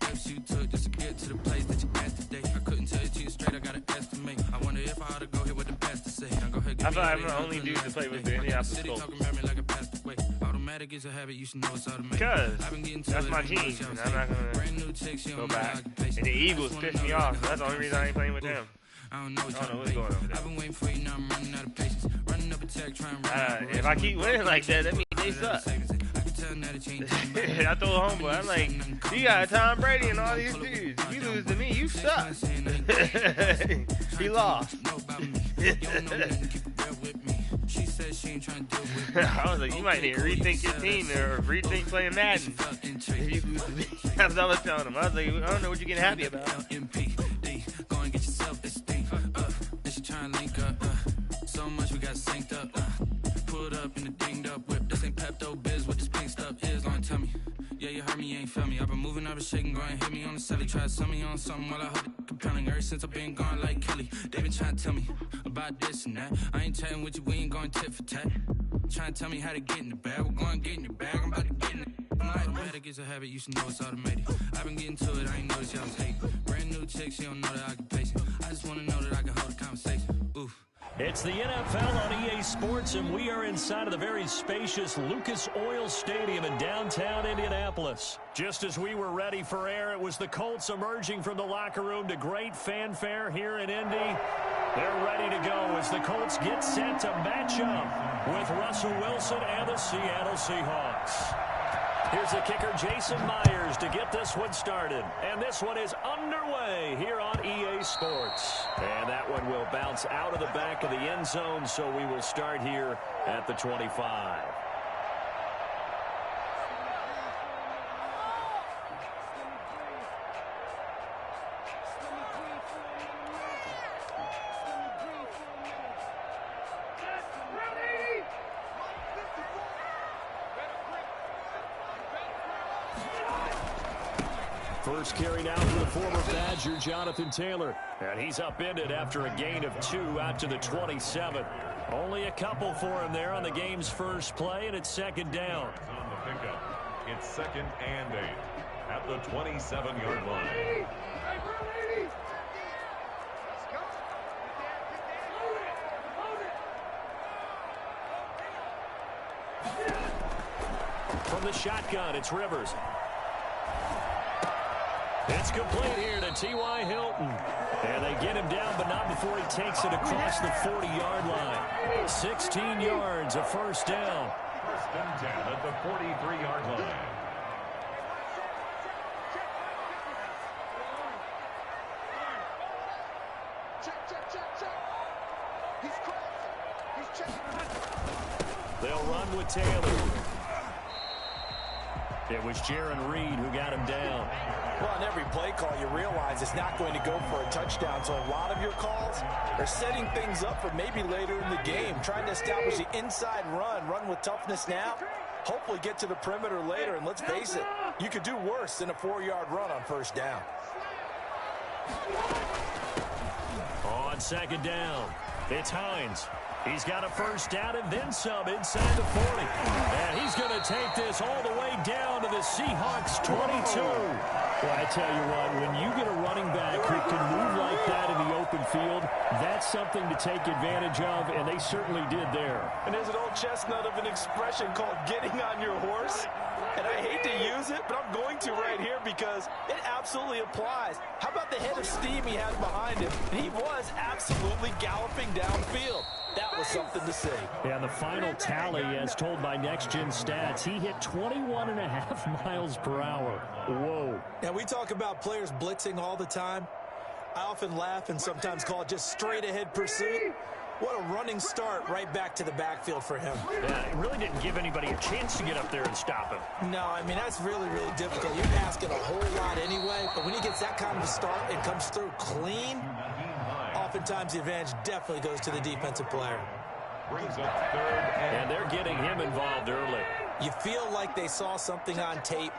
steps you took just to get to the place that you asked today. I couldn't tell you to you straight, I gotta estimate. I wonder if I ought to go here with the best to say. Now go ahead, I feel like I'm the only dude to play with the Indianapolis Colts. Talking about me like I passed away. Automatic is a habit, you should know it's automatic. Because that's my team, and I'm not gonna go back. And the Eagles pissed me off, so that's the only reason I ain't playing with them. I don't know what's going on with that. I've been waiting for you, now I'm running out of patience. Running up a tag, trying to run. If I keep winning like that, that means they suck. I told homeboy, I'm like, you got Tom Brady and all these dudes. If you lose to me, you suck. He lost. I was like, you might need to rethink your team or rethink playing Madden. That's what I was telling him. I was like, I don't know what you're getting happy about. Go and get yourself this thing. They should try and link up. So much we got synced up. Pulled up in the dinged up whip. This ain't Pepto Biz. What this pink stuff is. Go and tell me. Yeah, you heard me, you ain't felt me. I've been moving, I've been shaking. Go and hit me on the celly. Try to sell me on something while I hold it compelling. Ever since I've been gone like Kelly. They been trying to tell me about this and that. I ain't chatting with you, we ain't going tit for tat. Trying to tell me how to get in the bag. We're going to get in the bag. I'm about to get in it. Automatic is a habit, you should know it's automated. I've been getting to it, I ain't noticed y'all was hating. Brand new chick, she don't know that I can pace it. I just want to know that I can hold a conversation. Oof. It's the NFL on EA Sports, and we are inside of the very spacious Lucas Oil Stadium in downtown Indianapolis. Just as we were ready for air, it was the Colts emerging from the locker room to great fanfare here in Indy. They're ready to go as the Colts get set to match up with Russell Wilson and the Seattle Seahawks. Here's the kicker, Jason Myers, to get this one started. And this one is underway here on EA Sports. And that one will bounce out of the back of the end zone, so we will start here at the 25. First carry now for the former Badger, Jonathan Taylor. And he's upended after a gain of 2 out to the 27. Only a couple for him there on the game's first play, and it's second down. On the pickup, it's 2nd and 8 at the 27-yard line. From the shotgun, it's Rivers. It's complete here to T.Y. Hilton. And they get him down, but not before he takes it across the 40-yard line. 16 yards, a first down. 1st and 10 at the 43-yard line. They'll run with Taylor. It was Jaron Reed who got him down. Well, on every play call, you realize it's not going to go for a touchdown. So a lot of your calls are setting things up for maybe later in the game, trying to establish the inside run with toughness now, hopefully get to the perimeter later. And let's face it, you could do worse than a 4-yard run on first down. On second down, it's Hines. He's got a first down and then some inside the 40. And he's going to take this all the way down to the Seahawks 22. Well, I tell you what, when you get a running back who can move like that in the open field, that's something to take advantage of, and they certainly did there. And there's an old chestnut of an expression called getting on your horse. And I hate to use it, but I'm going to right here because it absolutely applies. How about the head of steam he has behind him? And he was absolutely galloping downfield. That was something to see. Yeah, the final tally, as told by Next Gen Stats, he hit 21.5 miles per hour. Whoa. Now, we talk about players blitzing all the time. I often laugh and sometimes call it just straight-ahead pursuit. What a running start right back to the backfield for him. Yeah, it really didn't give anybody a chance to get up there and stop him. No, I mean, that's really, really difficult. You're asking a whole lot anyway, but when he gets that kind of a start and comes through clean, oftentimes the advantage definitely goes to the defensive player. Brings up 3rd and they're getting him involved early. You feel like they saw something on tape,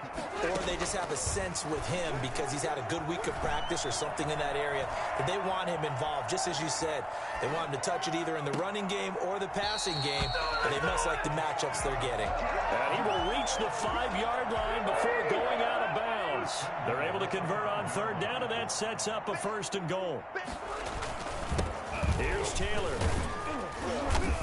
or they just have a sense with him because he's had a good week of practice or something in that area that they want him involved. Just as you said, they want him to touch it either in the running game or the passing game, and they must like the matchups they're getting. And he will reach the 5-yard line before going out of bounds. does. They're able to convert on third down, and that sets up a 1st and goal. Here's Taylor.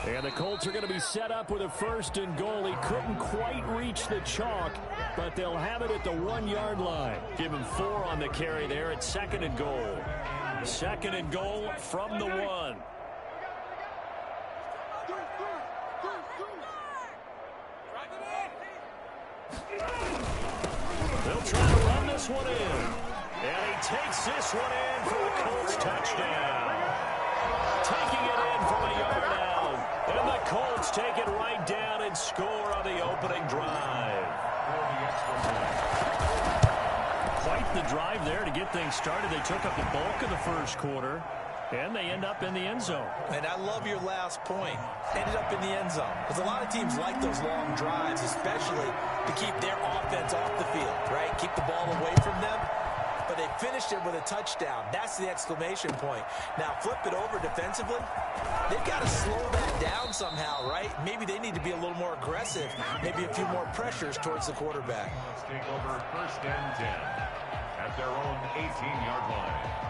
And the Colts are going to be set up with a 1st and goal. He couldn't quite reach the chalk, but they'll have it at the 1-yard line. Give him 4 on the carry there at 2nd and goal. 2nd and goal from the 1. They'll try to run this one in. And he takes this one in for a Colts touchdown. Taking it in from a yard out. And the Colts take it right down and score on the opening drive. Quite the drive there to get things started. They took up the bulk of the first quarter, and they end up in the end zone. And I love your last point. Ended up in the end zone. Because a lot of teams like those long drives, especially to keep their offense off the field, right? Keep the ball away from them. But they finished it with a touchdown. That's the exclamation point. Now, flip it over defensively. They've got to slow that down somehow, right? Maybe they need to be a little more aggressive. Maybe a few more pressures towards the quarterback. Let's take over 1st and 10 at their own 18-yard line.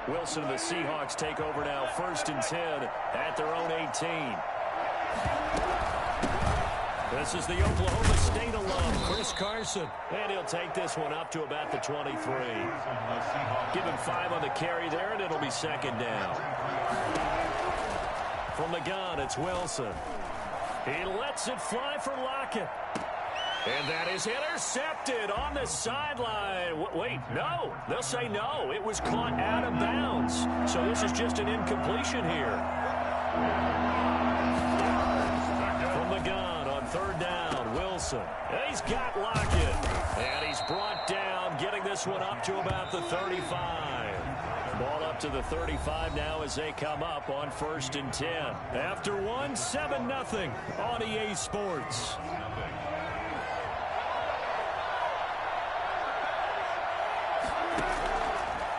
Wilson and the Seahawks take over now, 1st and 10 at their own 18. This is the Oklahoma State alum, Chris Carson. And he'll take this one up to about the 23. Give him 5 on the carry there, and it'll be 2nd down. From the gun, it's Wilson. He lets it fly for Lockett. And that is intercepted on the sideline. Wait, no. They'll say no. It was caught out of bounds. So this is just an incompletion here. From the gun on 3rd down, Wilson. And he's got Lockett. And he's brought down, getting this one up to about the 35. Ball up to the 35 now as they come up on 1st and 10. After one, 7-0 on EA Sports.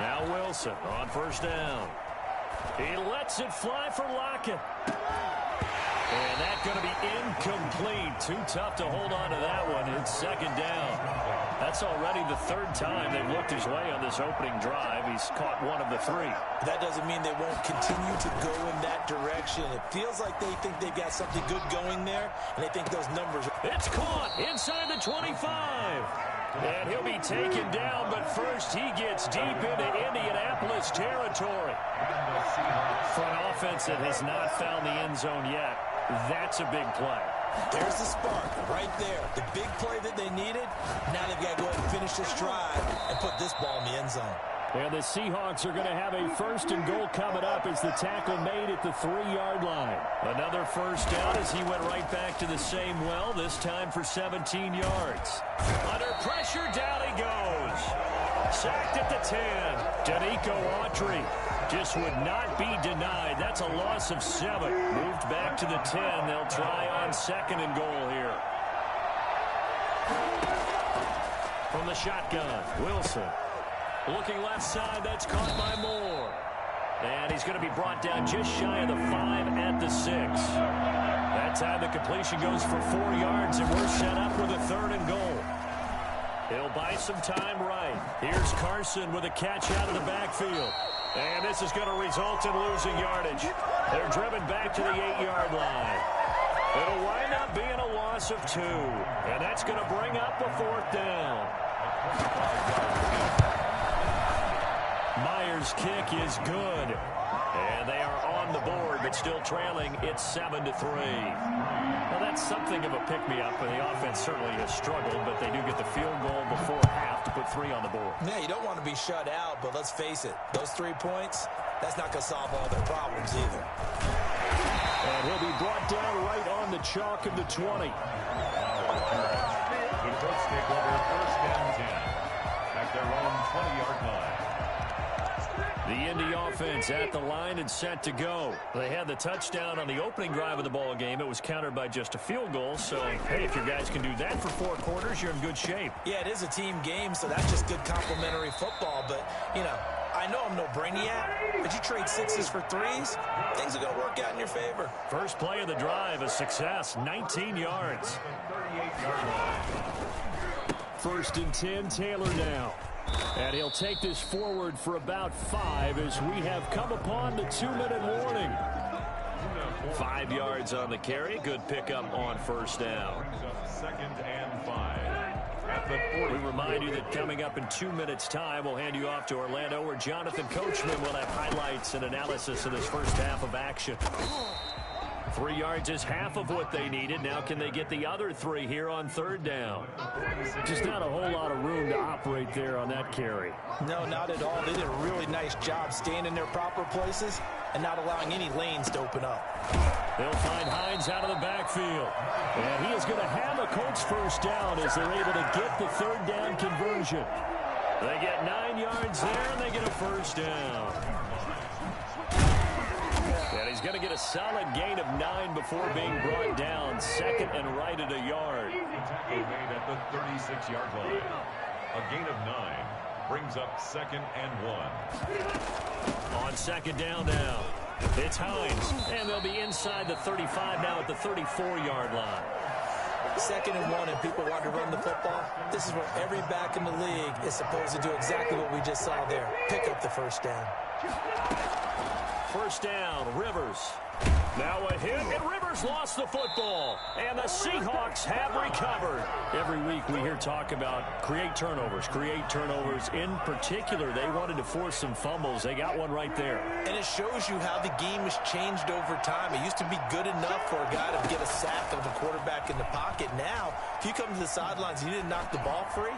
Now Wilson on 1st down. He lets it fly for Lockett. And that's going to be incomplete. Too tough to hold on to that one. It's 2nd down. That's already the 3rd time they've looked his way on this opening drive. He's caught 1 of the 3. That doesn't mean they won't continue to go in that direction. It feels like they think they've got something good going there, and they think those numbers are... It's caught inside the 25. And he'll be taken down, but first he gets deep into Indianapolis territory. For an offense that has not found the end zone yet, that's a big play. There's the spark right there. The big play that they needed. Now they've got to go ahead and finish this drive and put this ball in the end zone. And the Seahawks are going to have a 1st and goal coming up as the tackle made at the 3-yard line. Another 1st down as he went right back to the same well, this time for 17 yards. Under pressure, down he goes. Sacked at the 10. Danico Autry just would not be denied. That's a loss of 7. Moved back to the 10. They'll try on 2nd and goal here. From the shotgun, Wilson. Looking left side, that's caught by Moore. And he's going to be brought down just shy of the 5 at the 6. That time the completion goes for 4 yards, and we're set up with a 3rd and goal. He'll buy some time right. Here's Carson with a catch out of the backfield. And this is going to result in losing yardage. They're driven back to the 8-yard line. It'll wind up being a loss of 2. And that's going to bring up a 4th down. Myers' kick is good. And they are on the board, but still trailing. It's 7-3. Well, that's something of a pick-me-up, and the offense certainly has struggled, but they do get the field goal before half to put 3 on the board. Yeah, you don't want to be shut out, but let's face it, those 3 points, that's not going to solve all their problems either. And he'll be brought down right on the chalk of the 20. The Colts take over 1st and 10 at their own 20-yard line. The Indy offense at the line and set to go. They had the touchdown on the opening drive of the ball game. It was countered by just a field goal. So, hey, if your guys can do that for 4 quarters, you're in good shape. Yeah, it is a team game, so that's just good complimentary football. But, you know, I know I'm no brainiac, but you trade sixes for threes, things are going to work out in your favor. First play of the drive, a success, 19 yards. 38-yard line. 1st and 10, Taylor now. And he'll take this forward for about 5 as we have come upon the 2-minute warning. 5 yards on the carry. Good pickup on 1st down. 2nd and 5. At the 40. We remind you that coming up in 2 minutes' time, we'll hand you off to Orlando, where Jonathan Coachman will have highlights and analysis of this first half of action. 3 yards is half of what they needed. Now can they get the other 3 here on 3rd down? Just not a whole lot of room to operate there on that carry. No, not at all. They did a really nice job staying in their proper places and not allowing any lanes to open up. They'll find Hines out of the backfield. And he is going to have a Colts first down as they're able to get the 3rd down conversion. They get 9 yards there, and they get a first down. And he's going to get a solid gain of 9 before being brought down. 2nd and right at a yard. Tackle made at the 36-yard line. A gain of 9 brings up 2nd and 1. On 2nd down now, it's Hines. And they'll be inside the 35 now at the 34-yard line. 2nd and 1, and people want to run the football. This is where every back in the league is supposed to do exactly what we just saw there. Pick up the first down. First down, Rivers. Now a hit, and Rivers lost the football. And the Seahawks have recovered. Every week we hear talk about create turnovers. In particular, they wanted to force some fumbles. They got one right there. And it shows you how the game has changed over time. It used to be good enough for a guy to get a sack of the quarterback in the pocket. Now, if you come to the sidelines and you didn't knock the ball free,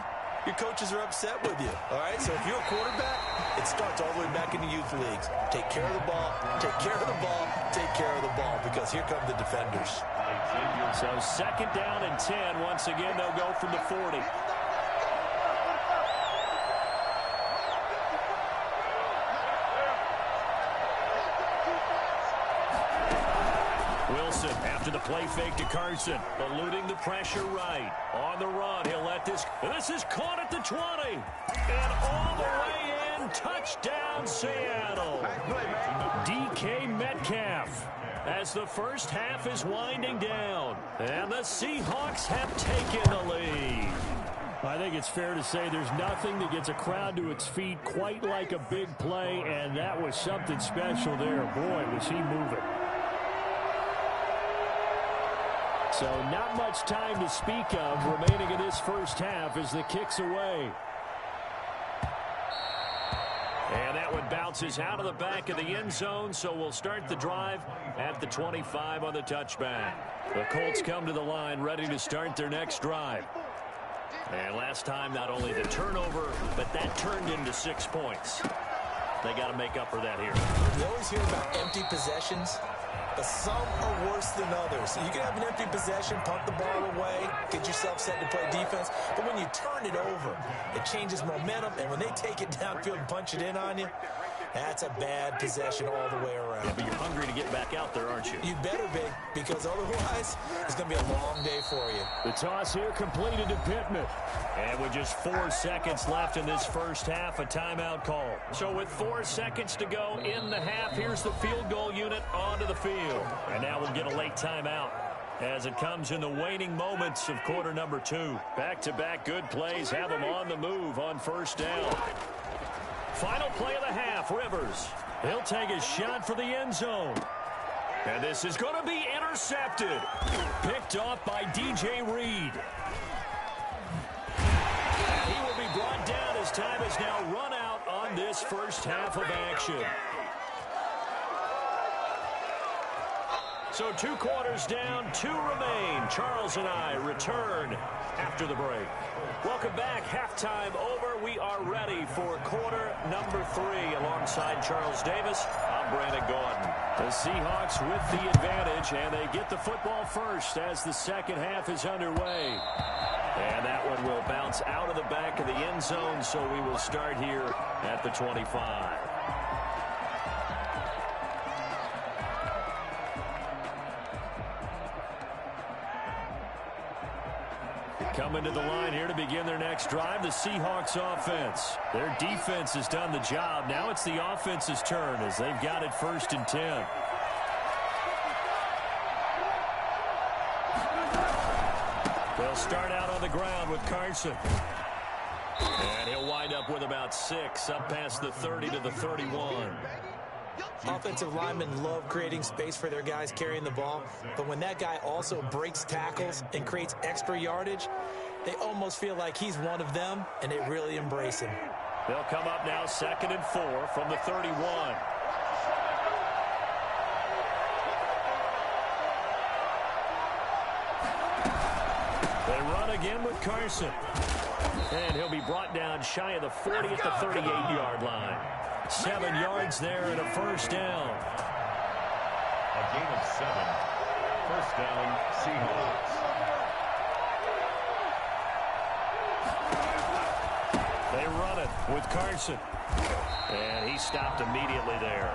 your coaches are upset with you, all right? So if you're a quarterback, it starts all the way back in the youth leagues. Take care of the ball, take care of the ball, take care of the ball, because here come the defenders. So 2nd down and 10. Once again, they'll go from the 40. Wilson after the play fake to Carson, eluding the pressure right. On the run, he'll let this is caught at the 20. And all the way in, touchdown Seattle. DK Metcalf as the first half is winding down. And the Seahawks have taken the lead. I think it's fair to say there's nothing that gets a crowd to its feet quite like a big play, and that was something special there. Boy, was he moving. So not much time to speak of remaining in this first half as the kick's away. And that one bounces out of the back of the end zone, so we'll start the drive at the 25 on the touchback. The Colts come to the line ready to start their next drive. And last time, not only the turnover, but that turned into 6 points. They got to make up for that here. You always hear about empty possessions, but some are worse than others. You can have an empty possession, punt the ball away, get yourself set to play defense, but when you turn it over, it changes momentum, and when they take it downfield and punch it in on you, that's a bad possession all the way around. Yeah, but you're hungry to get back out there, aren't you? You better be, because otherwise, it's going to be a long day for you. The toss here completed to Pittman. And with just 4 seconds left in this first half, a timeout call. So with 4 seconds to go in the half, here's the field goal unit onto the field. And now we'll get a late timeout as it comes in the waning moments of quarter number 2. Back-to-back good plays have them on the move on first down. Final play of the half, Rivers. He'll take a shot for the end zone. And this is going to be intercepted. Picked off by DJ Reed. And he will be brought down as time is now run out on this first half of action. So 2 quarters down, 2 remain. Charles and I return after the break. Welcome back. Halftime over. We are ready for quarter number 3. Alongside Charles Davis, I'm Brandon Gordon. The Seahawks with the advantage, and they get the football first as the second half is underway. And that one will bounce out of the back of the end zone, so we will start here at the 25. Coming to the line here to begin their next drive, the Seahawks offense. Their defense has done the job. Now it's the offense's turn as they've got it 1st and 10. They'll start out on the ground with Carson. And he'll wind up with about 6, up past the 30 to the 31. Offensive linemen love creating space for their guys carrying the ball, but when that guy also breaks tackles and creates extra yardage, they almost feel like he's one of them, and they really embrace him. They'll come up now 2nd and 4 from the 31. They run again with Carson. And he'll be brought down shy of the 40 at the 38-yard line. 7 yards there and a 1st down. A gain of 7. 1st down, Seahawks. They run it with Carson. And he stopped immediately there.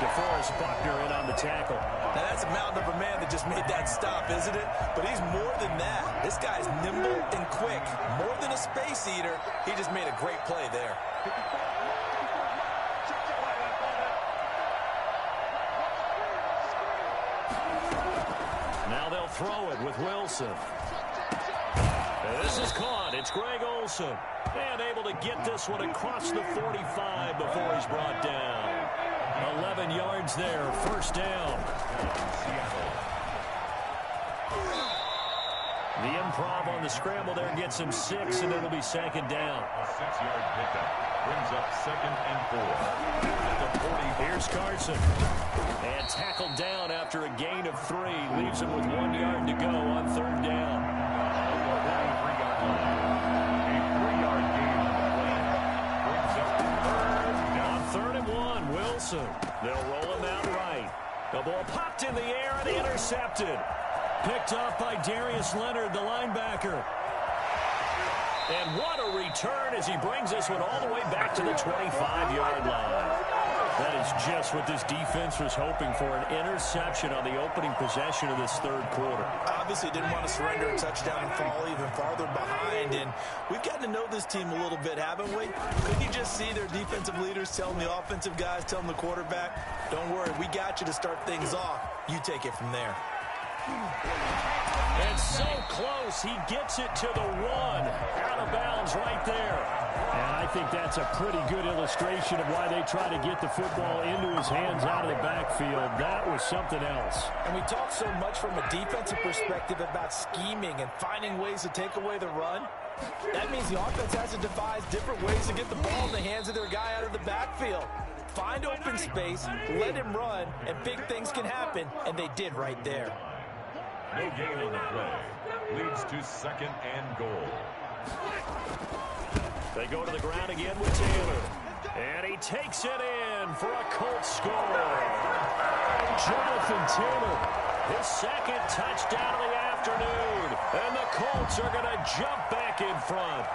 DeForest Buckner in on the tackle. Now that's a mountain of a man that just made that stop, isn't it? But he's more than that. This guy's nimble and quick. More than a space eater, he just made a great play there. Now they'll throw it with Wilson. And this is caught. It's Greg Olsen. And able to get this one across the 45 before he's brought down. 11 yards there, 1st down. The improv on the scramble there gets him 6, and it'll be 2nd down. A 6-yard pickup brings up 2nd and 4. At the 40. Here's Carson. And tackled down after a gain of 3. Leaves him with 1 yard to go on 3rd down. At the 43-yard line. A 3-yard gain on the play. Brings up 3rd down. 3rd and 1, Wilson. They'll roll him out right. The ball popped in the air and intercepted. Picked off by Darius Leonard, the linebacker. And what a return as he brings this one all the way back to the 25-yard line. That is just what this defense was hoping for, an interception on the opening possession of this 3rd quarter. Obviously didn't want to surrender a touchdown and fall even farther behind, and we've gotten to know this team a little bit, haven't we? Couldn't you just see their defensive leaders telling the offensive guys, telling the quarterback, don't worry, we got you to start things off. You take it from there. And so close, he gets it to the 1. Out of bounds right there. And I think that's a pretty good illustration of why they try to get the football into his hands out of the backfield. That was something else. And we talk so much from a defensive perspective about scheming and finding ways to take away the run. That means the offense has to devise different ways to get the ball in the hands of their guy out of the backfield. Find open space, let him run, and big things can happen, and they did right there. No gain on the play. Leads to 2nd and goal. They go to the ground again with Taylor. And he takes it in for a Colts score. Jonathan Taylor, his 2nd touchdown of the afternoon. And the Colts are going to jump back in front.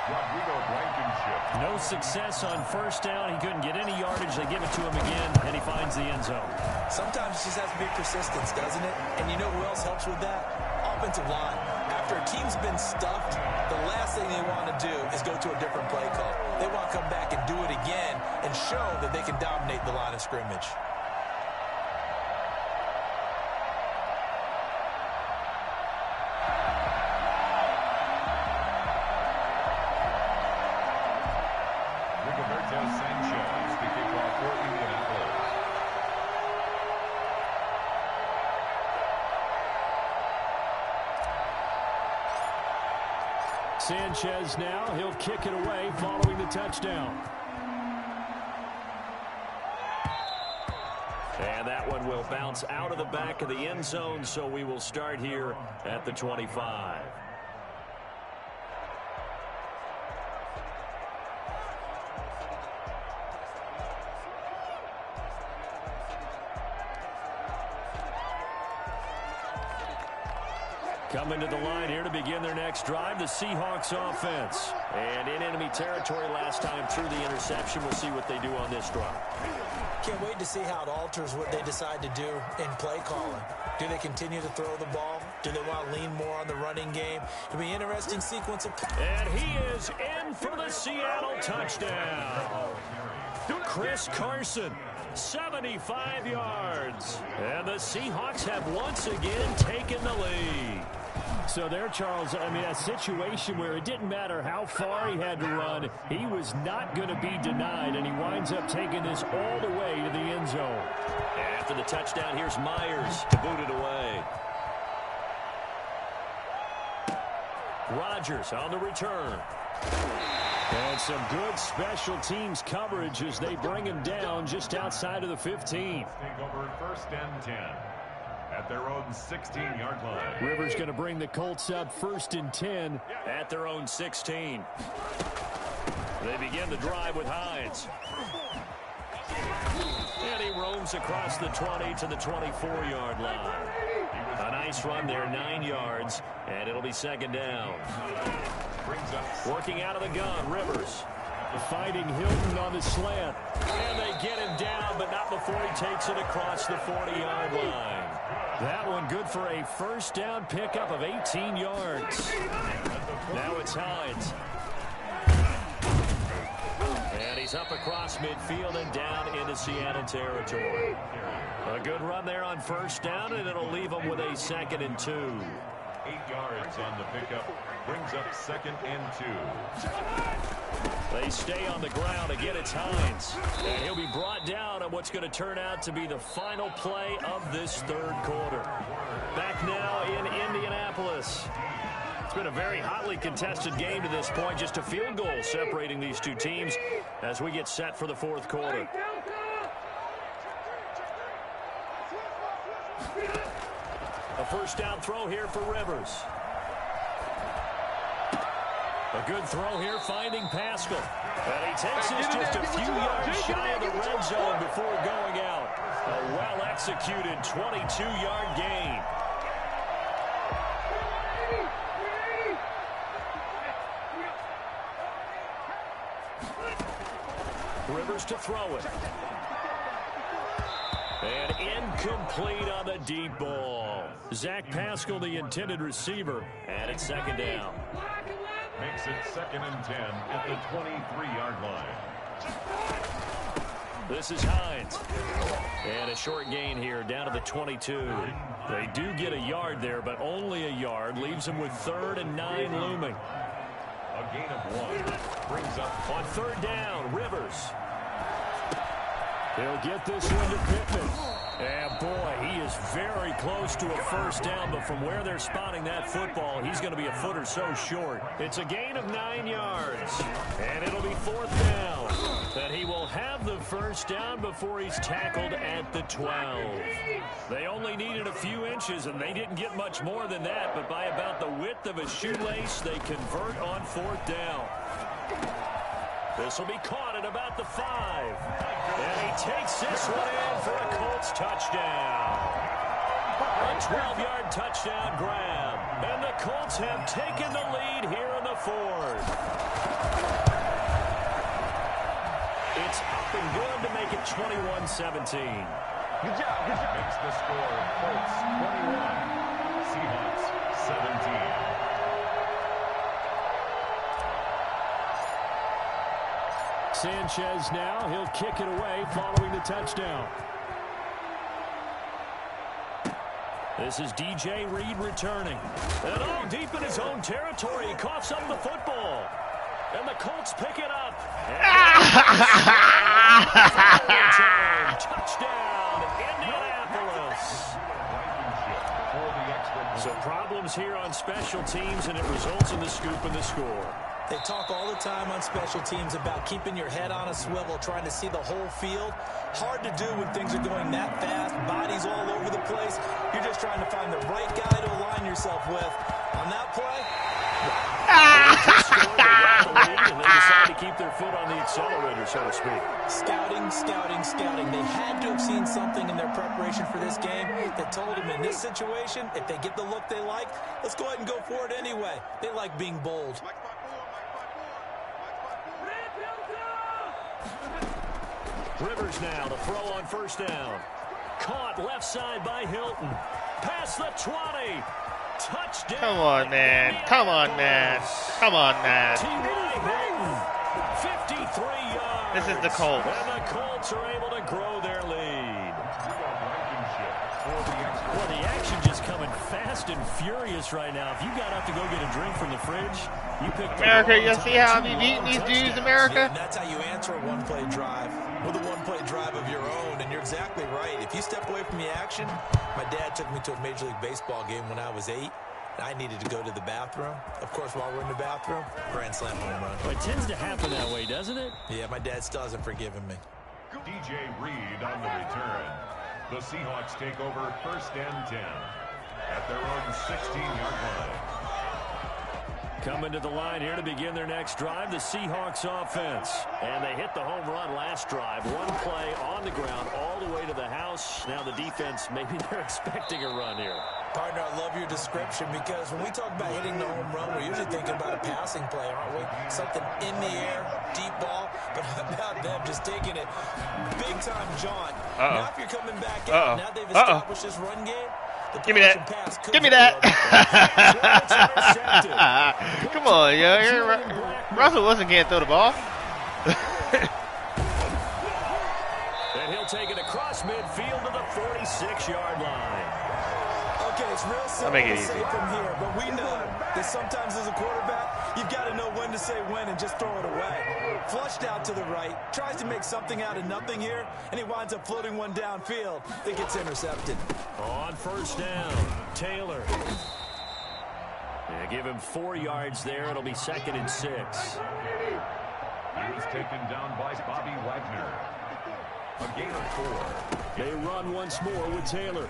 Rodrigo Blankenship. No success on 1st down. He couldn't get any yardage. They give it to him again, and he finds the end zone. Sometimes it just has to be persistence, doesn't it? And you know who else helps with that? Offensive line. After a team's been stuffed, the last thing they want to do is go to a different play call. They want to come back and do it again and show that they can dominate the line of scrimmage. Sanchez, the kickoff for Indianapolis. Sanchez now, he'll kick it away following the touchdown. And that one will bounce out of the back of the end zone, so we will start here at the 25. Coming to the line here to begin their next drive, the Seahawks offense. And in enemy territory last time through the interception. We'll see what they do on this drive. Can't wait to see how it alters what they decide to do in play calling. Do they continue to throw the ball? Do they want to lean more on the running game? It'll be an interesting sequence of... And he is in for the Seattle touchdown. Chris Carson, 75 yards. And the Seahawks have once again taken the lead. So there, Charles, I mean, a situation where it didn't matter how far he had to run, he was not going to be denied, and he winds up taking this all the way to the end zone. After the touchdown, here's Myers to boot it away. Rodgers on the return. And some good special teams coverage as they bring him down just outside of the 15. Take over 1st and 10 at their own 16-yard line. Rivers going to bring the Colts up 1st and 10 at their own 16. They begin the drive with Hines. And he roams across the 20 to the 24-yard line. A nice run there, 9 yards, and it'll be 2nd down. Working out of the gun, Rivers. Fighting Hilton on the slant. And they get him down, but not before he takes it across the 40-yard line. That one good for a 1st down pickup of 18 yards. Now it's Hines. And he's up across midfield and down into Seattle territory. A good run there on 1st down, and it'll leave him with a 2nd and 2. 8 yards on the pickup. Brings up 2nd and 2. They stay on the ground. Again, it's Hines. And he'll be brought down on what's going to turn out to be the final play of this 3rd quarter. Back now in Indianapolis. It's been a very hotly contested game to this point. Just a field goal separating these two teams as we get set for the 4th quarter. A 1st down throw here for Rivers. A good throw here, finding Pascal. And he takes this just a few yards shy of the red zone before going out. A well-executed 22-yard gain. Rivers to throw it. And incomplete on the deep ball. Zach Pascal, the intended receiver, and it's 2nd down. Makes it 2nd and 10 at the 23-yard line. This is Hines. And a short gain here down to the 22. They do get a yard there, but only a yard. Leaves them with 3rd and 9 looming. A gain of 1. Brings up on 3rd down, Rivers. He'll get this one to Pittman. And boy, he is very close to a 1st down, but from where they're spotting that football, he's going to be a foot or so short. It's a gain of 9 yards, and it'll be 4th down. That he will have the 1st down before he's tackled at the 12. They only needed a few inches, and they didn't get much more than that, but by about the width of a shoelace, they convert on 4th down. This will be caught at about the 5. And he takes this one in for a Colts touchdown. A 12-yard touchdown grab. And the Colts have taken the lead here in the 4th. It's up and good to make it 21-17. Good job. Makes the score Colts 21, Seahawks 17. Sanchez now, he'll kick it away following the touchdown. This is DJ Reed returning. And oh, deep in his own territory, he coughs up the football. And the Colts pick it up. Touchdown, Indianapolis. So problems here on special teams, and it results in the scoop and the score. They talk all the time on special teams about keeping your head on a swivel, trying to see the whole field. Hard to do when things are going that fast, bodies all over the place. You're just trying to find the right guy to align yourself with. On that play, and they decide to keep their foot on the accelerator, so to speak. Scouting, scouting, scouting. They had to have seen something in their preparation for this game that told them in this situation, if they get the look they like, let's go ahead and go for it anyway. They like being bold. Rivers now to throw on 1st down. Caught left side by Hilton. Past the 20. Touchdown. Come on, man. Come on, man. Come on, man. 53 yards. This is the Colts. And the Colts are able to grow their lead. Well, the action just coming fast and furious right now. If you got up to go get a drink from the fridge, you picked America, you see how I'm beating these dudes, America? Yeah, that's how you answer a one-play drive with a one-play drive of your own. And you're exactly right. If you step away from the action, my dad took me to a Major League Baseball game when I was 8. I needed to go to the bathroom. Of course, while we're in the bathroom, grand slam home run. Well, it tends to happen that way, doesn't it? Yeah, my dad still hasn't forgiven me. DJ Reed on the return. The Seahawks take over 1st and 10 at their own 16-yard line. Coming to the line here to begin their next drive, the Seahawks offense. And they hit the home run last drive. One play on the ground all the way to the house. Now the defense, maybe they're expecting a run here. Partner, I love your description because when we talk about hitting the home run, we're usually thinking about a passing play, aren't we? Something in the air, deep ball. But how about them just taking it big-time jaunt? Now if you're coming back out, now they've established this run game. Give me that. Give me that. Come on, yo. Russell wasn't getting throw the ball. And he'll take it across midfield to the 46-yard line. Okay, it's real simple to say from here, but we know that sometimes as a quarterback, you've got to know when to say when and just throw it away. Flushed out to the right, tries to make something out of nothing here, and he winds up floating one downfield. I think it's intercepted. On 1st down, Taylor. Yeah, give him 4 yards there. It'll be 2nd and 6. He was taken down by Bobby Wagner. A gain of 4. They run once more with Taylor.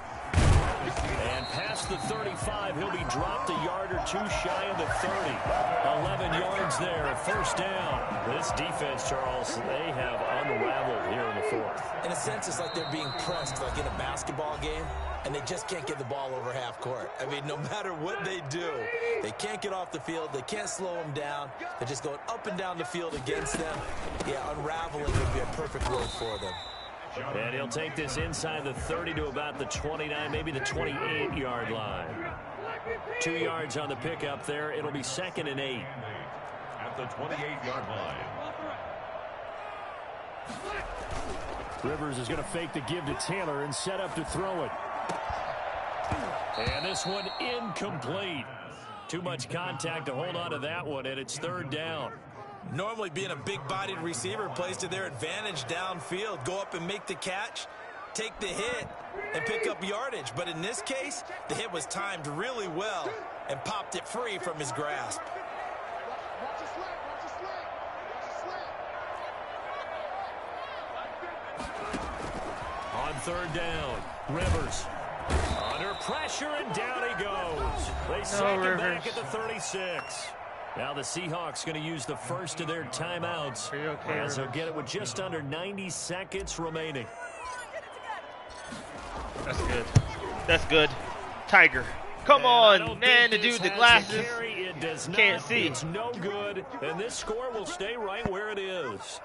And past the 35, he'll be dropped a yard or 2 shy of the 30. 11 yards there at 1st down. This defense, Charles, they have unraveled here in the 4th. In a sense, it's like they're being pressed like in a basketball game, and they just can't get the ball over half court. I mean, no matter what they do, they can't get off the field. They can't slow them down. They're just going up and down the field against them. Yeah, unraveling would be a perfect word for them. And he'll take this inside the 30 to about the 29, maybe the 28-yard line. 2 yards on the pickup there. It'll be 2nd and 8. At the 28-yard line. Rivers is going to fake the give to Taylor and set up to throw it. And this one incomplete. Too much contact to hold on to that one, and it's 3rd down. Normally being a big-bodied receiver plays to their advantage downfield. Go up and make the catch, take the hit, and pick up yardage. But in this case, the hit was timed really well and popped it free from his grasp. On 3rd down, Rivers. Under pressure, and down he goes. They sack him back at the 36. Now the Seahawks going to use the first of their timeouts. As they'll get it with just under 90 seconds remaining. That's good. That's good. Tiger. Come on, man. The dude with the glasses can't see. It's no good, and this score will stay right where it is.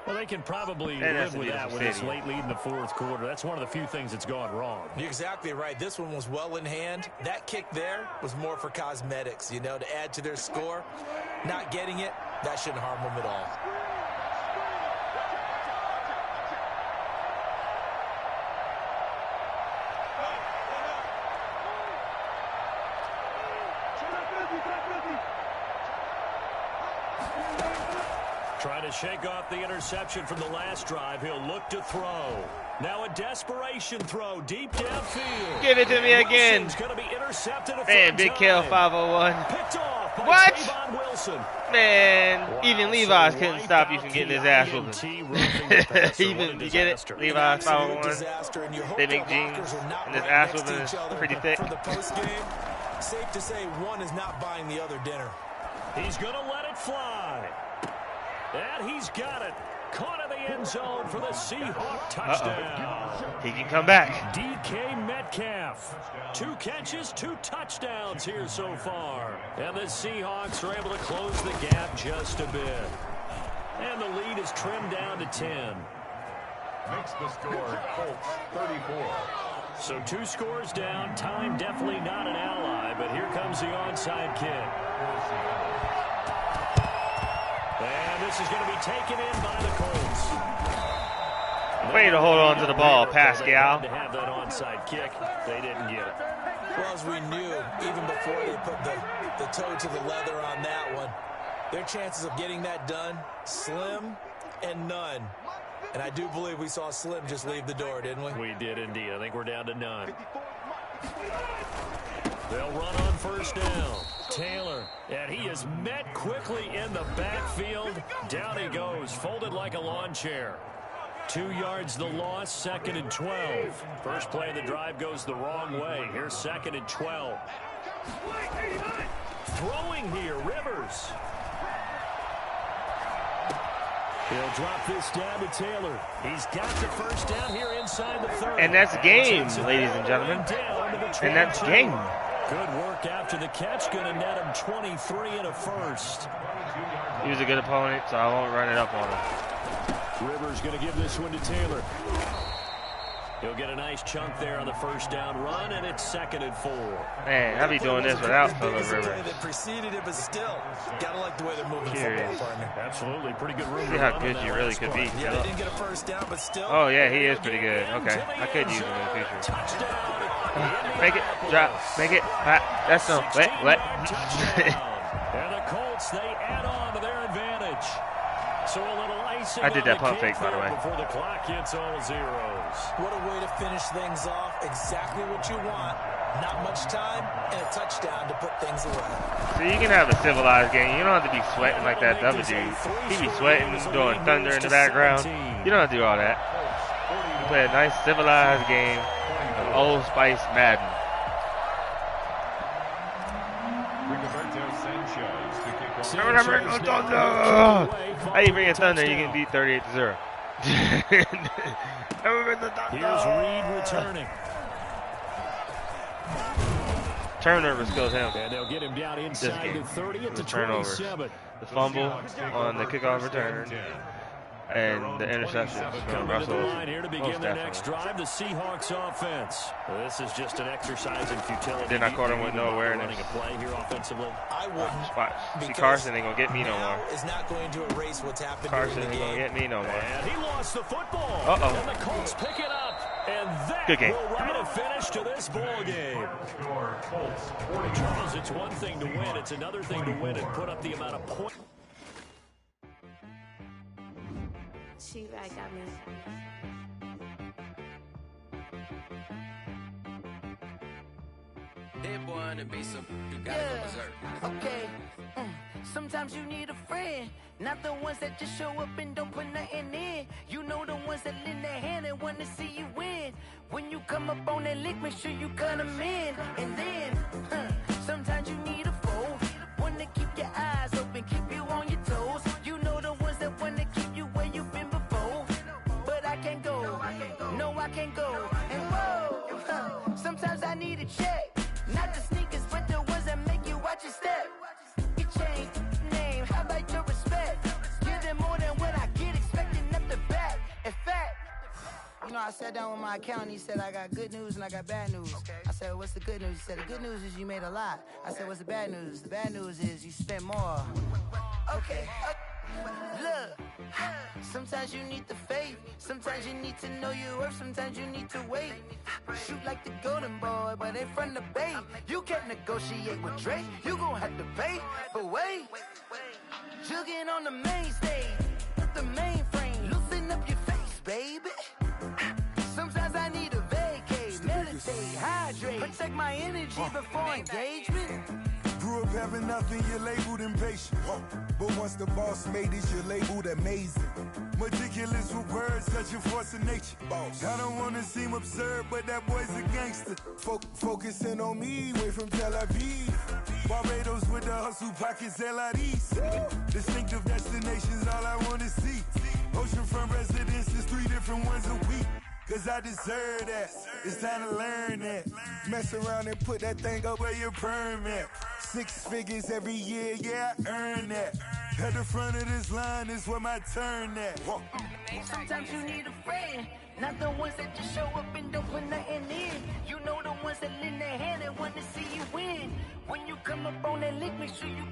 Well, they can probably live with that with this late lead in the 4th quarter. That's one of the few things that's gone wrong. You're exactly right. This one was well in hand. That kick there was more for cosmetics, you know, to add to their score. Not getting it, that shouldn't harm them at all. Trying to shake off the interception from the last drive. He'll look to throw. Now a desperation throw deep downfield. Give it to me again. Gonna be intercepted Man, Big Kill 501. Picked off by What? Tavon Wilson. Man, Wow, even Levi's couldn't stop you wipeout from getting his ass whooping. Even, you get it? Levi's 501. They make jeans, and his ass whooping is pretty thick. For the post game, safe to say one is not buying the other dinner. He's going to let it fly. And he's got it. Caught in the end zone for the Seahawk touchdown. He can come back. DK Metcalf. 2 catches, 2 touchdowns here so far. And the Seahawks are able to close the gap just a bit. And the lead is trimmed down to 10. Makes the score Colts 34. So 2 scores down. Time definitely not an ally, but here comes the onside kick. And this is going to be taken in by the Colts. Way to hold on to the ball, Pascal. To have that onside kick, they didn't get it. Well, as we knew, even before they put the toe to the leather on that one, their chances of getting that done, slim and none. And I do believe we saw Slim just leave the door, didn't we? We did indeed. I think we're down to none. They'll run on first down. Taylor, and he is met quickly in the backfield. Down he goes, folded like a lawn chair. 2 yards the loss, 2nd and 12. First play of the drive goes the wrong way. Here's 2nd and 12. Throwing here, Rivers. He'll drop this down to Taylor. He's got the first down here inside the 30. And that's game, ladies and gentlemen. And that's game. Good work after the catch. Going to net him 23 and a first. He was a good opponent, so I won't run it up on him. Rivers going to give this one to Taylor. He'll get a nice chunk there on the first down run, and it's 2nd and 4. Man, I'll be doing this without Phillip Rivers. That preceded it, but still, gotta like the way they're moving the football, partner. Absolutely, pretty good room. See how good you really could be. Yeah, they didn't get a first down, but still. Oh yeah, he is pretty good. Okay, I could use him in the future. Make it, drop, make it, that's no, what? And the Colts, they add on to their advantage. So a little icing. I did that pump fake, by the way. Before the clock hits all zeros. What a way to finish things off. Exactly what you want. Not much time and a touchdown to put things away. So you can have a civilized game. You don't have to be sweating like that other dude. He be sweating, doing thunder in the background. You don't have to do all that. You play a nice civilized game of Old Spice Madden. How you bring a thunder? You can beat 38-0. Here's Reed returning. Turnovers kills him. And they'll get him down inside the 30 at the turnovers. 27. The fumble on the kickoff return. And the interceptions from Russell. Here to begin their next drive, the Seahawks offense. Well, this is just an exercise in futility. Then I caught him with no awearness. Running a play here offensively. I wouldn't. See, Carson ain't gonna get me no more. Is not going to erase what's happened. Carson ain't gonna get me no more. And he lost the football. Uh-oh. And the Colts pick it up. And that Good game. will write a finish to this ball game. Charles, it's one thing to win. It's another thing to win and put up the amount of points. She right got me. That boy on the beat, so you gotta go berserk. Okay. Sometimes you need a friend, not the ones that just show up and don't put nothing in. You know the ones that lend their hand and want to see you win. When you come up on that lick, make sure you cut them in. And then, sometimes you need a foe, one to keep your eyes open, keep you on your toes. You know the ones that want to keep you where you've been before. But I can't go, no I can't go. And whoa, sometimes I need a check. Not the sneakers, but the ones that make you watch your step. You change name, how about your respect? Give them more than what I get, expecting nothing back. In fact, you know, I sat down with my accountant. He said, I got good news and I got bad news. I said, what's the good news? He said, the good news is you made a lot. I said, what's the bad news? The bad news is you spent more. Okay. Look, sometimes you need the faith. Sometimes you need to know your worth. Sometimes you need to wait. Shoot like the golden boy, but in front of the bay. You can't negotiate with Drake. You gon' have to pay. But wait, jugging on the main stage, the mainframe. Loosen up your face, baby. Sometimes I need a vacate, meditate, hydrate, protect my energy before engagement. Grew up having nothing, you're labeled impatient. But once the boss made it, you're labeled amazing. Meticulous with words, such a force of nature. I don't want to seem absurd, but that boy's a gangster. Focusing on me, way from Tel Aviv. Barbados with the hustle, pockets LIDs. Distinctive destinations, all I want to see. Oceanfront residences, 3 different ones a week. Cause I deserve that, it's time to learn that. Mess around and put that thing up where your permit. 6 figures every year, yeah, I earn that. At the front of this line is where my turn at. Sometimes you need a friend, not the ones that just show up and don't put nothing in. You know the ones that lend their hand and want to see you win. When you come up on that lick, make sure you